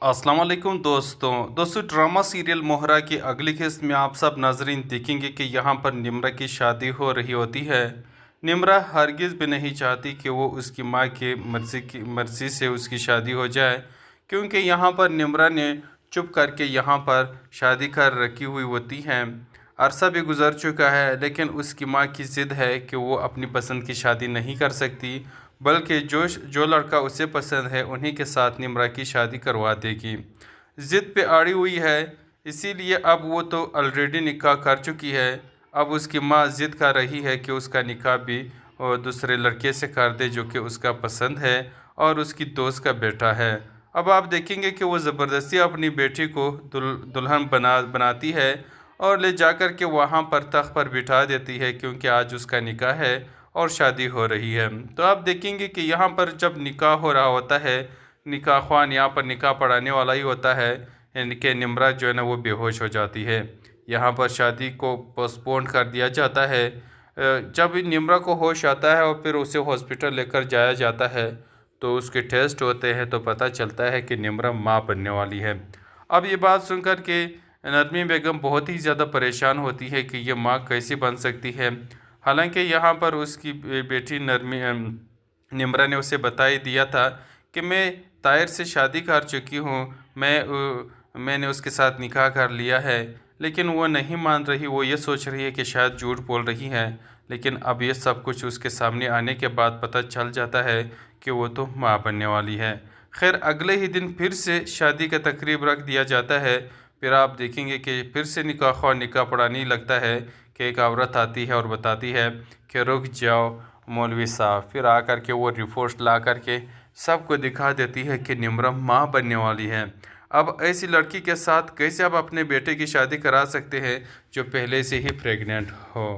अस्सलाम वालेकुम दोस्तों ड्रामा सीरियल मोहरा की अगली किस्त में आप सब नाजरीन देखेंगे कि यहाँ पर निम्रा की शादी हो रही होती है। निम्रा हरगिज़ भी नहीं चाहती कि वो उसकी माँ की मर्ज़ी से उसकी शादी हो जाए, क्योंकि यहाँ पर निम्रा ने चुप करके यहाँ पर शादी कर रखी हुई होती है। अरसा भी गुजर चुका है, लेकिन उसकी माँ की ज़िद है कि वो अपनी पसंद की शादी नहीं कर सकती, बल्कि जो लड़का उसे पसंद है उन्हीं के साथ निम्रा की शादी करवा देगी। ज़िद पे अड़ी हुई है, इसीलिए अब वो तो ऑलरेडी निकाह कर चुकी है। अब उसकी माँ ज़िद कर रही है कि उसका निकाह भी दूसरे लड़के से कर दे जो कि उसका पसंद है और उसकी दोस्त का बेटा है। अब आप देखेंगे कि वो ज़बरदस्ती अपनी बेटी को दुल्हन बनाती है और ले जाकर के वहाँ पर तख्त पर बिठा देती है, क्योंकि आज उसका निकाह है और शादी हो रही है। तो आप देखेंगे कि यहाँ पर जब निकाह हो रहा होता है, निकाह ख्वान यहाँ पर निकाह पढ़ाने वाला ही होता है, यानी कि निम्रा जो है ना वो बेहोश हो जाती है। यहाँ पर शादी को पोस्टपोन कर दिया जाता है। जब निम्रा को होश आता है और फिर उसे हॉस्पिटल लेकर जाया जाता है तो उसके टेस्ट होते हैं तो पता चलता है कि निम्रा माँ बनने वाली है। अब ये बात सुनकर के नरमी बेगम बहुत ही ज़्यादा परेशान होती है कि ये माँ कैसे बन सकती है। हालांकि यहाँ पर उसकी बेटी निम्रा ने उसे बता ही दिया था कि मैं ताहिर से शादी कर चुकी हूँ, मैंने उसके साथ निकाह कर लिया है, लेकिन वो नहीं मान रही। वो ये सोच रही है कि शायद झूठ बोल रही है, लेकिन अब ये सब कुछ उसके सामने आने के बाद पता चल जाता है कि वो तो माँ बनने वाली है। खैर अगले ही दिन फिर से शादी का तकरीब रख दिया जाता है। फिर आप देखेंगे कि फिर से निकाह पढ़ाने लगता है कि एक औरत आती है और बताती है कि रुक जाओ मौलवी साहब। फिर आकर के वो रिपोर्ट ला करके सबको दिखा देती है कि निम्रा माँ बनने वाली है। अब ऐसी लड़की के साथ कैसे आप अपने बेटे की शादी करा सकते हैं जो पहले से ही प्रेग्नेंट हो।